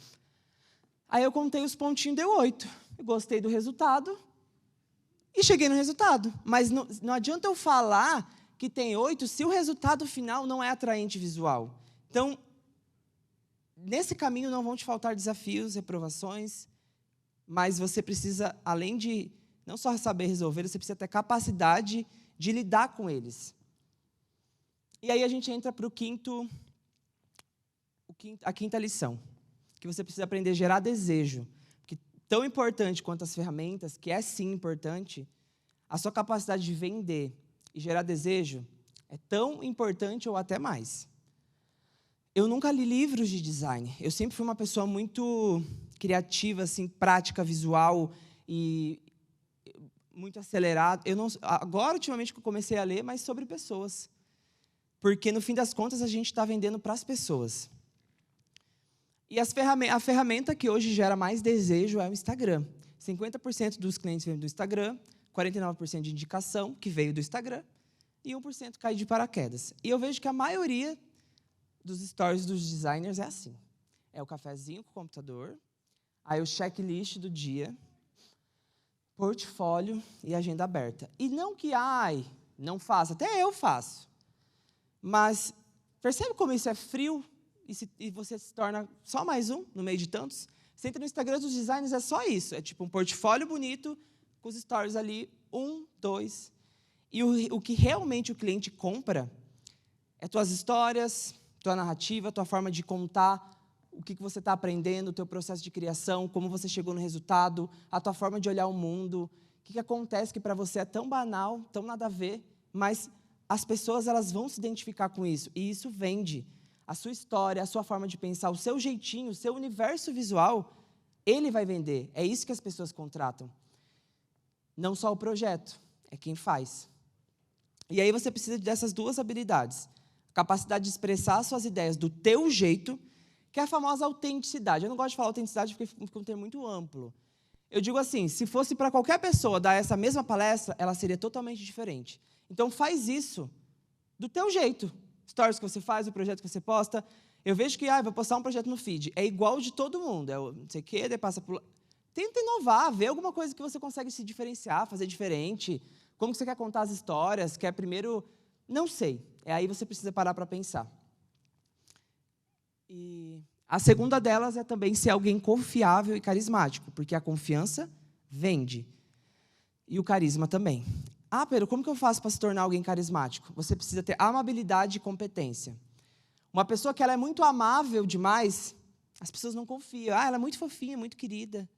Aí eu contei os pontinhos, deu 8. Eu gostei do resultado e cheguei no resultado. Mas não adianta eu falar que tem 8 se o resultado final não é atraente visual. Então, nesse caminho não vão te faltar desafios, reprovações, mas você precisa, além de não só saber resolver, você precisa ter capacidade de lidar com eles. E aí a gente entra para a quinta lição, que você precisa aprender a gerar desejo. Porque tão importante quanto as ferramentas, que é sim importante, a sua capacidade de vender e gerar desejo é tão importante ou até mais. Eu nunca li livros de design. Eu sempre fui uma pessoa muito criativa, assim, prática, visual e muito acelerada. Agora, ultimamente, que eu comecei a ler, mas sobre pessoas. Porque, no fim das contas, a gente está vendendo para as pessoas. E a ferramenta que hoje gera mais desejo é o Instagram. 50% dos clientes vêm do Instagram, 49% de indicação, que veio do Instagram, e 1% cai de paraquedas. E eu vejo que a maioria dos stories dos designers é assim. É o cafezinho com o computador, aí o checklist do dia, portfólio e agenda aberta. E não que, não faça, até eu faço. Mas percebe como isso é frio e você se torna só mais um no meio de tantos? Você entra no Instagram dos designers, é só isso. É tipo um portfólio bonito, com os stories ali, 1, 2. E o que realmente o cliente compra é tuas histórias, tua narrativa, tua forma de contar o que você está aprendendo, o teu processo de criação, como você chegou no resultado, a tua forma de olhar o mundo, o que acontece que para você é tão banal, tão nada a ver, mas as pessoas elas vão se identificar com isso, e isso vende. A sua história, a sua forma de pensar, o seu jeitinho, o seu universo visual, ele vai vender. É isso que as pessoas contratam. Não só o projeto, é quem faz. E aí você precisa dessas duas habilidades. Capacidade de expressar suas ideias do teu jeito, que é a famosa autenticidade. Eu não gosto de falar autenticidade porque fica um termo muito amplo. Eu digo assim, se fosse para qualquer pessoa dar essa mesma palestra, ela seria totalmente diferente. Então faz isso do teu jeito. Stories que você faz, o projeto que você posta. Eu vejo que, vou postar um projeto no feed. É igual de todo mundo. É não sei o quê, daí passa por... Tenta inovar, ver alguma coisa que você consegue se diferenciar, fazer diferente. Como que você quer contar as histórias? Quer primeiro... Não sei. Aí você precisa parar para pensar. E a segunda delas é também ser alguém confiável e carismático, porque a confiança vende. E o carisma também. Pedro, como que eu faço para se tornar alguém carismático? Você precisa ter amabilidade e competência. Uma pessoa que ela é muito amável demais, as pessoas não confiam. Ela é muito fofinha, muito querida.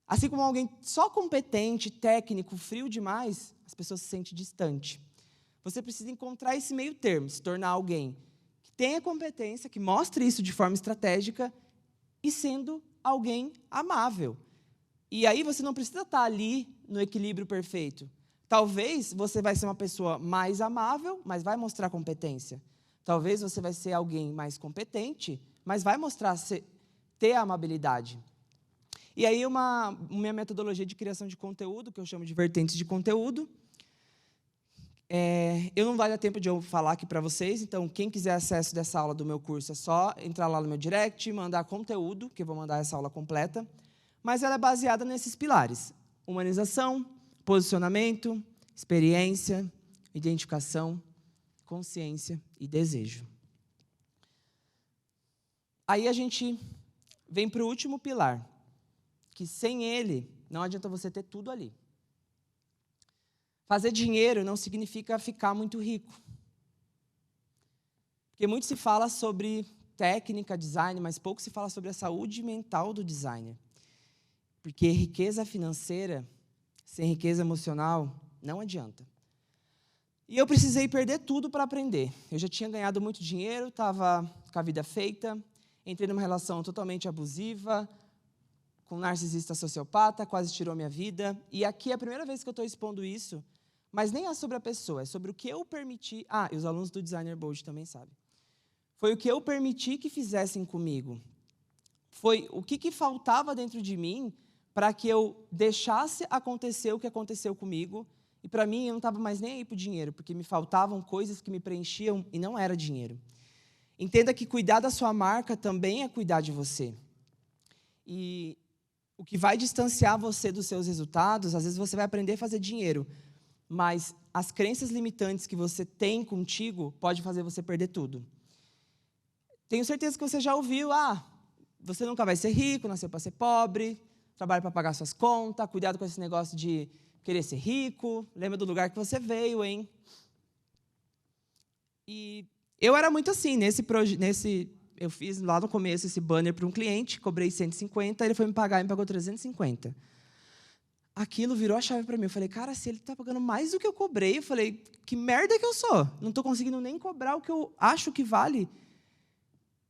Assim como alguém só competente, técnico, frio demais, as pessoas se sentem distantes. Você precisa encontrar esse meio termo, se tornar alguém que tenha competência, que mostre isso de forma estratégica e sendo alguém amável. E aí você não precisa estar ali no equilíbrio perfeito. Talvez você vai ser uma pessoa mais amável, mas vai mostrar competência. Talvez você vai ser alguém mais competente, mas vai mostrar ter a amabilidade. E aí minha metodologia de criação de conteúdo, que eu chamo de vertentes de conteúdo, eu não vai dar tempo de eu falar aqui para vocês, então quem quiser acesso dessa aula do meu curso é só entrar lá no meu direct, mandar conteúdo, que eu vou mandar essa aula completa, mas ela é baseada nesses pilares: humanização, posicionamento, experiência, identificação, consciência e desejo. Aí a gente vem para o último pilar, que sem ele não adianta você ter tudo ali. Fazer dinheiro não significa ficar muito rico. Porque muito se fala sobre técnica, design, mas pouco se fala sobre a saúde mental do designer. Porque riqueza financeira, sem riqueza emocional, não adianta. E eu precisei perder tudo para aprender. Eu já tinha ganhado muito dinheiro, estava com a vida feita, entrei numa relação totalmente abusiva, com um narcisista sociopata, quase tirou minha vida. E aqui é a primeira vez que eu estou expondo isso, mas nem é sobre a pessoa, é sobre o que eu permiti. Ah, e os alunos do Designer Bold também sabem. Foi o que eu permiti que fizessem comigo. Foi o que faltava dentro de mim para que eu deixasse acontecer o que aconteceu comigo. E para mim, eu não estava mais nem aí para o dinheiro, porque me faltavam coisas que me preenchiam e não era dinheiro. Entenda que cuidar da sua marca também é cuidar de você. E o que vai distanciar você dos seus resultados, às vezes você vai aprender a fazer dinheiro, mas as crenças limitantes que você tem contigo pode fazer você perder tudo. Tenho certeza que você já ouviu, você nunca vai ser rico, nasceu para ser pobre, trabalha para pagar suas contas, cuidado com esse negócio de querer ser rico, lembra do lugar que você veio, hein? E eu era muito assim, eu fiz lá no começo esse banner para um cliente, cobrei 150, ele foi me pagar e me pagou 350. Aquilo virou a chave para mim. Eu falei, cara, se ele está pagando mais do que eu cobrei, eu falei, que merda que eu sou? Não estou conseguindo nem cobrar o que eu acho que vale.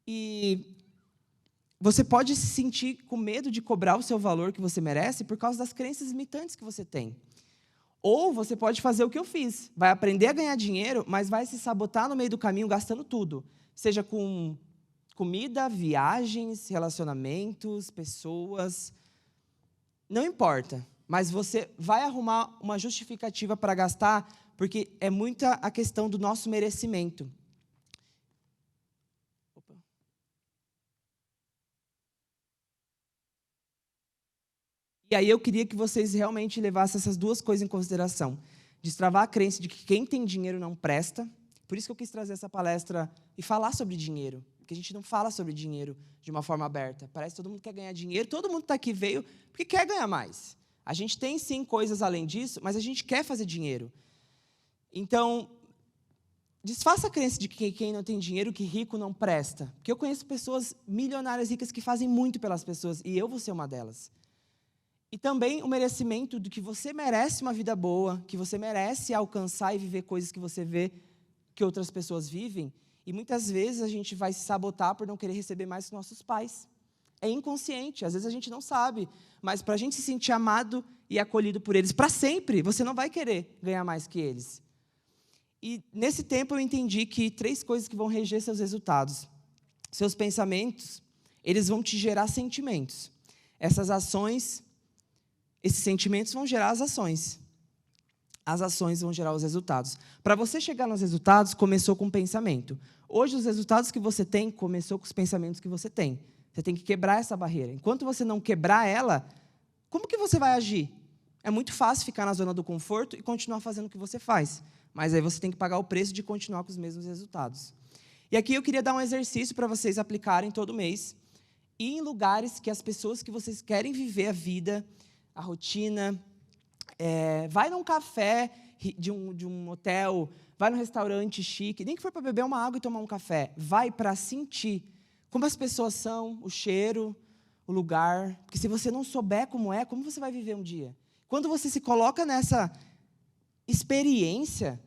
E você pode se sentir com medo de cobrar o seu valor que você merece por causa das crenças limitantes que você tem. Ou você pode fazer o que eu fiz. Vai aprender a ganhar dinheiro, mas vai se sabotar no meio do caminho gastando tudo. Seja com comida, viagens, relacionamentos, pessoas. Não importa. Mas você vai arrumar uma justificativa para gastar, porque é muita a questão do nosso merecimento. E aí eu queria que vocês realmente levassem essas duas coisas em consideração. Destravar a crença de que quem tem dinheiro não presta. Por isso que eu quis trazer essa palestra e falar sobre dinheiro. Porque a gente não fala sobre dinheiro de uma forma aberta. Parece que todo mundo quer ganhar dinheiro, todo mundo está aqui veio porque quer ganhar mais. A gente tem, sim, coisas além disso, mas a gente quer fazer dinheiro. Então, desfaça a crença de que quem não tem dinheiro, que rico não presta. Porque eu conheço pessoas milionárias ricas que fazem muito pelas pessoas, e eu vou ser uma delas. E também o merecimento de que você merece uma vida boa, que você merece alcançar e viver coisas que você vê que outras pessoas vivem. E muitas vezes a gente vai se sabotar por não querer receber mais que nossos pais. É inconsciente, às vezes a gente não sabe. Mas para a gente se sentir amado e acolhido por eles para sempre, você não vai querer ganhar mais que eles. E nesse tempo eu entendi que 3 coisas que vão reger seus resultados. Seus pensamentos, eles vão te gerar sentimentos. Esses sentimentos vão gerar as ações. As ações vão gerar os resultados. Para você chegar nos resultados, começou com o pensamento. Hoje, os resultados que você tem, começou com os pensamentos que você tem. Você tem que quebrar essa barreira. Enquanto você não quebrar ela, como que você vai agir? É muito fácil ficar na zona do conforto e continuar fazendo o que você faz. Mas aí você tem que pagar o preço de continuar com os mesmos resultados. E aqui eu queria dar um exercício para vocês aplicarem todo mês. E em lugares que as pessoas que vocês querem viver a vida, a rotina, vai num café de um hotel, vai num restaurante chique, nem que for para beber uma água e tomar um café, vai para sentir como as pessoas são, o cheiro, o lugar, porque se você não souber como você vai viver um dia? Quando você se coloca nessa experiência,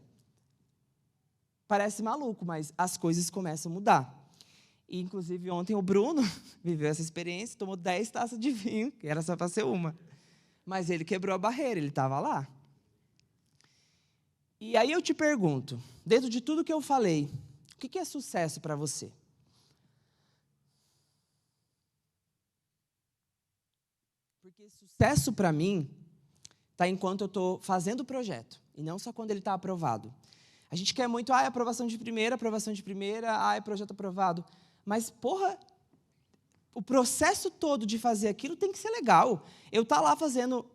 parece maluco, mas as coisas começam a mudar. E, inclusive, ontem o Bruno viveu essa experiência, tomou 10 taças de vinho, que era só para ser uma. Mas ele quebrou a barreira, ele estava lá. E aí eu te pergunto, dentro de tudo que eu falei, o que é sucesso para você? Porque sucesso para mim está enquanto eu estou fazendo o projeto, e não só quando ele está aprovado. A gente quer muito, aprovação de primeira, projeto aprovado. Mas, porra, o processo todo de fazer aquilo tem que ser legal. Eu estar lá fazendo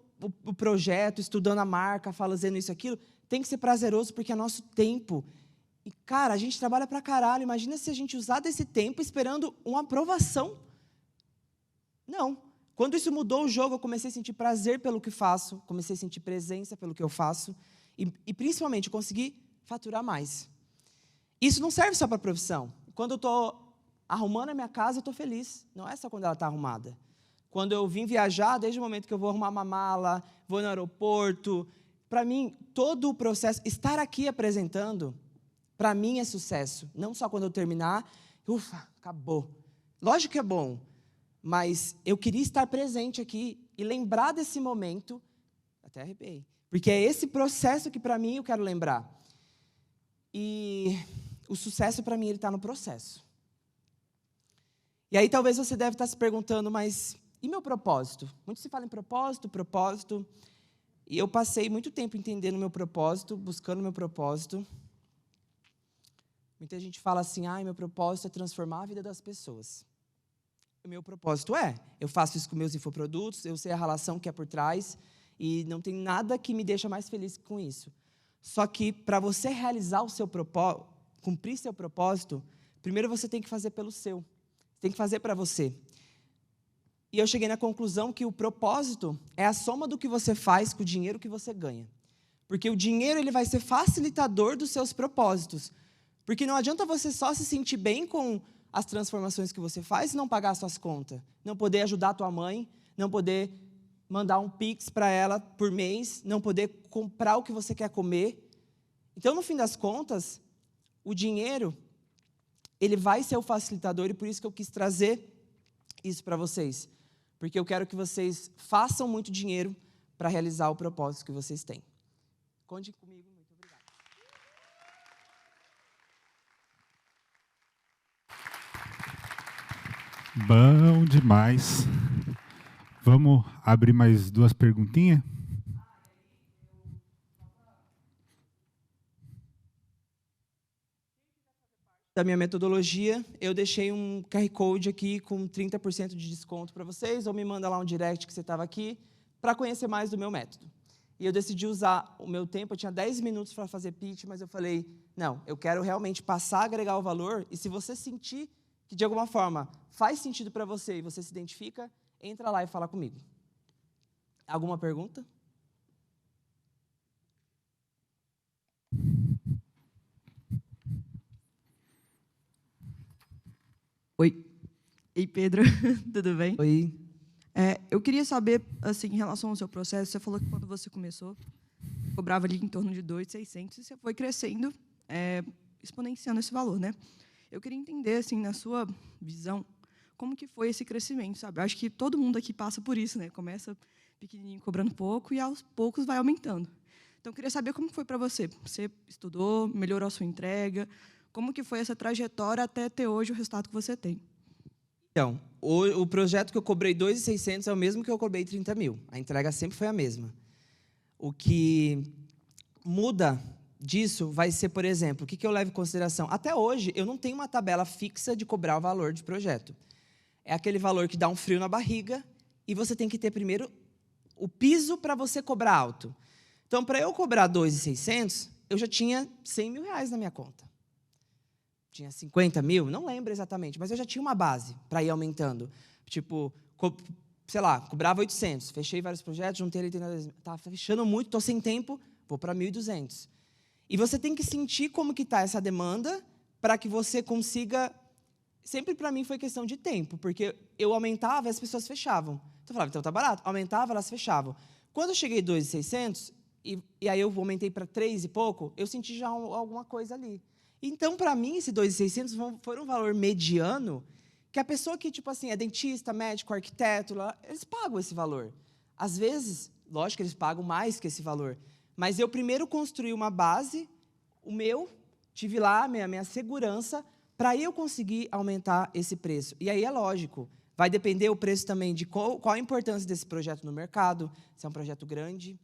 o projeto, estudando a marca, fazendo isso, aquilo, tem que ser prazeroso, porque é nosso tempo. E, cara, a gente trabalha pra caralho. Imagina se a gente usar desse tempo esperando uma aprovação. Não. Quando isso mudou o jogo, eu comecei a sentir prazer pelo que faço, comecei a sentir presença pelo que eu faço, e principalmente, eu consegui faturar mais. Isso não serve só para a profissão. Quando eu estou arrumando a minha casa, eu estou feliz. Não é só quando ela está arrumada. Quando eu vim viajar, desde o momento que eu vou arrumar uma mala, vou no aeroporto, para mim, todo o processo, estar aqui apresentando, para mim é sucesso. Não só quando eu terminar, ufa, acabou. Lógico que é bom, mas eu queria estar presente aqui e lembrar desse momento, até arrepiei, porque é esse processo que, para mim, eu quero lembrar. E o sucesso, para mim, ele está no processo. E aí, talvez você deve estar se perguntando, mas e meu propósito? Muito se fala em propósito. E eu passei muito tempo entendendo o meu propósito, buscando o meu propósito. Muita gente fala assim, meu propósito é transformar a vida das pessoas. O meu propósito eu faço isso com meus infoprodutos, eu sei a relação que é por trás, e não tem nada que me deixa mais feliz com isso. Só que, para você realizar o seu propósito, cumprir seu propósito, primeiro você tem que fazer pelo seu. Tem que fazer para você. E eu cheguei na conclusão que o propósito é a soma do que você faz com o dinheiro que você ganha. Porque o dinheiro ele vai ser facilitador dos seus propósitos. Porque não adianta você só se sentir bem com as transformações que você faz e não pagar suas contas. Não poder ajudar a tua mãe, não poder mandar um Pix para ela por mês, não poder comprar o que você quer comer. Então, no fim das contas, o dinheiro ele vai ser o facilitador, e por isso que eu quis trazer isso para vocês. Porque eu quero que vocês façam muito dinheiro para realizar o propósito que vocês têm. Conte comigo, muito obrigado. Bom demais. Vamos abrir mais 2 perguntinhas? Da minha metodologia, eu deixei um QR Code aqui com 30% de desconto para vocês, ou me manda lá um direct que você estava aqui, para conhecer mais do meu método. E eu decidi usar o meu tempo, eu tinha 10 minutos para fazer pitch, mas eu falei, não, eu quero realmente passar a agregar o valor, e se você sentir que, de alguma forma, faz sentido para você e você se identifica, entra lá e fala comigo. Alguma pergunta? Oi. Ei, Pedro. Tudo bem? Oi. Eu queria saber, assim, em relação ao seu processo, você falou que quando você começou, cobrava ali em torno de 2.600 e você foi crescendo, exponenciando esse valor, né? Eu queria entender, assim, na sua visão, como que foi esse crescimento, sabe? Eu acho que todo mundo aqui passa por isso, né? Começa pequenininho, cobrando pouco, e aos poucos vai aumentando. Então, eu queria saber como foi para você. Você estudou, melhorou a sua entrega? Como que foi essa trajetória até ter hoje o resultado que você tem? Então, o projeto que eu cobrei 2.600 é o mesmo que eu cobrei 30 mil. A entrega sempre foi a mesma. O que muda disso vai ser, por exemplo, o que eu levo em consideração? Até hoje, eu não tenho uma tabela fixa de cobrar o valor de projeto. É aquele valor que dá um frio na barriga e você tem que ter primeiro o piso para você cobrar alto. Então, para eu cobrar 2.600, eu já tinha 100 mil reais na minha conta. Tinha 50 mil, não lembro exatamente, mas eu já tinha uma base para ir aumentando. Tipo, sei lá, cobrava 800, fechei vários projetos, juntei ele, tá fechando muito, estou sem tempo, vou para 1.200. E você tem que sentir como que está essa demanda para que você consiga... Sempre para mim foi questão de tempo, porque eu aumentava e as pessoas fechavam. Então eu falava, então tá barato. Aumentava, elas fechavam. Quando eu cheguei 2.600, e aí eu aumentei para 3 e pouco, eu senti já alguma coisa ali. Então, para mim, esse 2.600 foi um valor mediano, que a pessoa que, tipo assim, é dentista, médico, arquiteto, eles pagam esse valor. Às vezes, lógico que eles pagam mais que esse valor, mas eu primeiro construí uma base, tive lá a minha segurança, para eu conseguir aumentar esse preço. E aí é lógico, vai depender o preço também de qual a importância desse projeto no mercado, se é um projeto grande.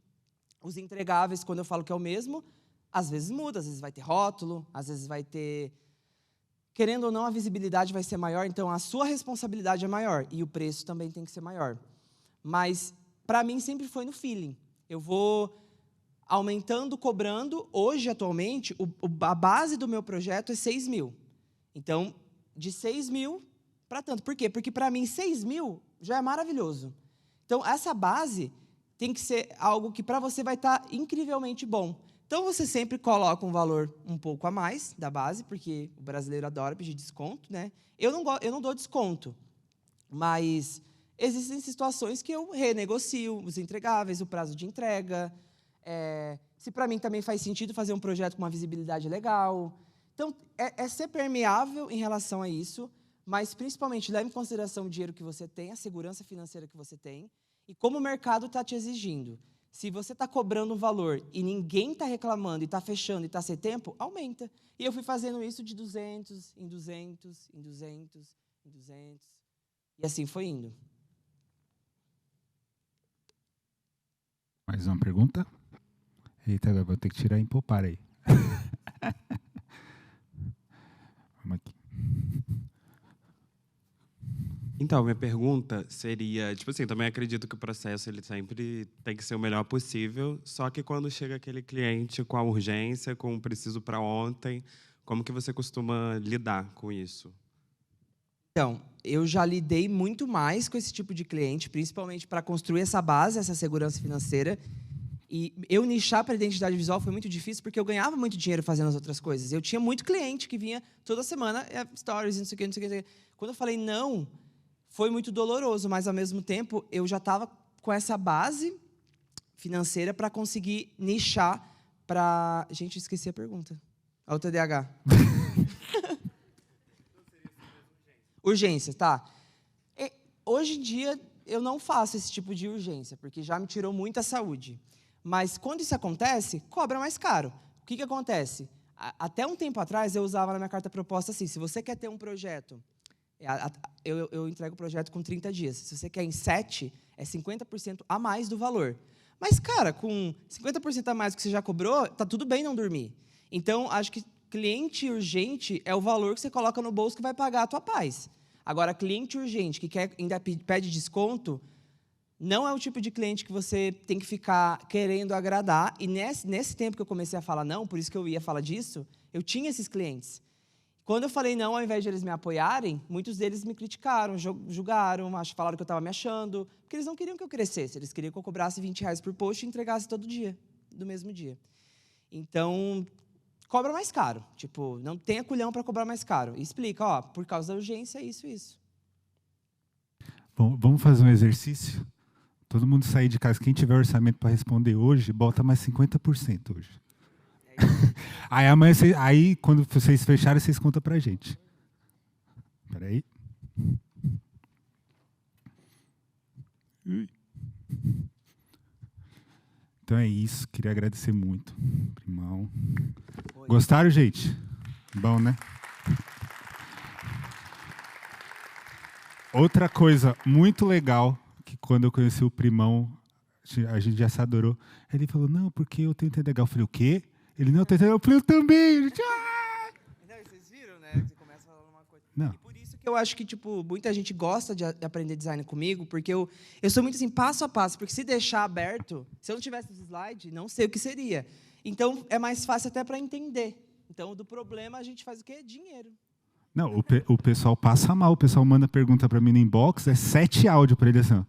Os entregáveis, quando eu falo que é o mesmo, às vezes muda, às vezes vai ter rótulo, às vezes vai ter... Querendo ou não, a visibilidade vai ser maior, então a sua responsabilidade é maior, e o preço também tem que ser maior. Mas, para mim, sempre foi no feeling. Eu vou aumentando, cobrando. Hoje, atualmente, a base do meu projeto é 6 mil. Então, de 6 mil para tanto. Por quê? Porque, para mim, 6 mil já é maravilhoso. Então, essa base tem que ser algo que, para você, vai estar incrivelmente bom. Então, você sempre coloca um valor um pouco a mais da base, porque o brasileiro adora pedir desconto, né? Eu não dou desconto, mas existem situações que eu renegocio os entregáveis, o prazo de entrega, se para mim também faz sentido fazer um projeto com uma visibilidade legal. Então, é ser permeável em relação a isso, mas, principalmente, leve em consideração o dinheiro que você tem, a segurança financeira que você tem, e como o mercado está te exigindo. Se você está cobrando um valor e ninguém está reclamando, e está fechando, e está sem tempo, aumenta. E eu fui fazendo isso de 200, em 200, em 200, em 200, e assim foi indo. Mais uma pergunta? Eita, agora vou ter que tirar e empopar aí. Vamos aqui. Então, minha pergunta seria, tipo assim, também acredito que o processo ele sempre tem que ser o melhor possível, só que quando chega aquele cliente com a urgência, com o preciso para ontem, como que você costuma lidar com isso? Então, eu já lidei muito mais com esse tipo de cliente, principalmente para construir essa base, essa segurança financeira. E eu nichar para a identidade visual foi muito difícil, porque eu ganhava muito dinheiro fazendo as outras coisas. Eu tinha muito cliente que vinha toda semana, stories, não sei o quê, não sei o quê. Quando eu falei não, foi muito doloroso, mas, ao mesmo tempo, eu já estava com essa base financeira para conseguir nichar para... Gente, esqueci a pergunta. Olha o TDAH. Urgência, tá. Hoje em dia, eu não faço esse tipo de urgência, porque já me tirou muita saúde. Mas, quando isso acontece, cobra mais caro. O que acontece? Até um tempo atrás, eu usava na minha carta proposta assim, se você quer ter um projeto, eu entrego o projeto com 30 dias. Se você quer em 7, é 50% a mais do valor. Mas, cara, com 50% a mais que você já cobrou, tá tudo bem não dormir. Então, acho que cliente urgente é o valor que você coloca no bolso que vai pagar a tua paz. Agora, cliente urgente que ainda pede desconto, não é o tipo de cliente que você tem que ficar querendo agradar. E nesse tempo que eu comecei a falar não, por isso que eu ia falar disso, eu tinha esses clientes. Quando eu falei não, ao invés de eles me apoiarem, muitos deles me criticaram, julgaram, falaram que eu estava me achando, porque eles não queriam que eu crescesse, eles queriam que eu cobrasse R$20 por post e entregasse todo dia, do mesmo dia. Então, cobra mais caro. Tipo, não tenha culhão para cobrar mais caro. E explica, ó, por causa da urgência, isso. Bom, vamos fazer um exercício? Todo mundo sair de casa. Quem tiver orçamento para responder hoje, bota mais 50% hoje. Aí amanhã, quando vocês fecharem, vocês contam pra gente. Espera aí. Então é isso. Queria agradecer muito, Primão. Gostaram, gente? Bom, né? Outra coisa muito legal, que quando eu conheci o Primão, a gente já se adorou. Ele falou, não, porque eu tenho TDAH. Eu falei, o quê? Ele não tem TDAH. Eu falei, eu também. Gente, Não, vocês viram, né? Você começa falando uma coisa. Não. E por isso que eu acho que, tipo, muita gente gosta de aprender design comigo, porque eu sou muito assim, passo a passo, porque se deixar aberto, se eu não tivesse esse slide, não sei o que seria. Então, é mais fácil até para entender. Então, do problema, a gente faz o quê? Dinheiro. Não, o pessoal passa mal. O pessoal manda pergunta para mim no inbox, 7 áudios para ele assim.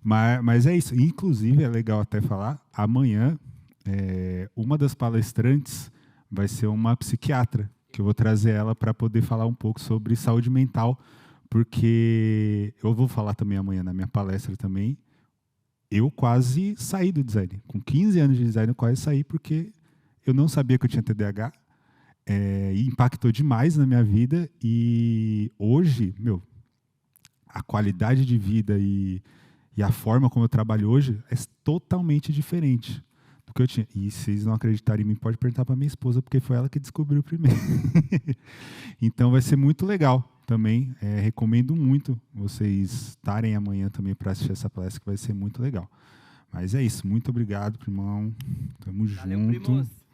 Mas é isso. Inclusive, é legal até falar, amanhã, uma das palestrantes vai ser uma psiquiatra, que eu vou trazer ela para poder falar um pouco sobre saúde mental, porque eu vou falar também amanhã na minha palestra também. Eu quase saí do design. Com 15 anos de design, eu quase saí porque eu não sabia que eu tinha TDAH. E impactou demais na minha vida. E hoje, a qualidade de vida e a forma como eu trabalho hoje é totalmente diferente do que eu tinha. E se vocês não acreditarem em mim, pode perguntar para minha esposa, porque foi ela que descobriu primeiro. Então vai ser muito legal também. Recomendo muito vocês estarem amanhã também para assistir essa palestra, que vai ser muito legal. Mas é isso. Muito obrigado, Primão. Tamo junto. Primos.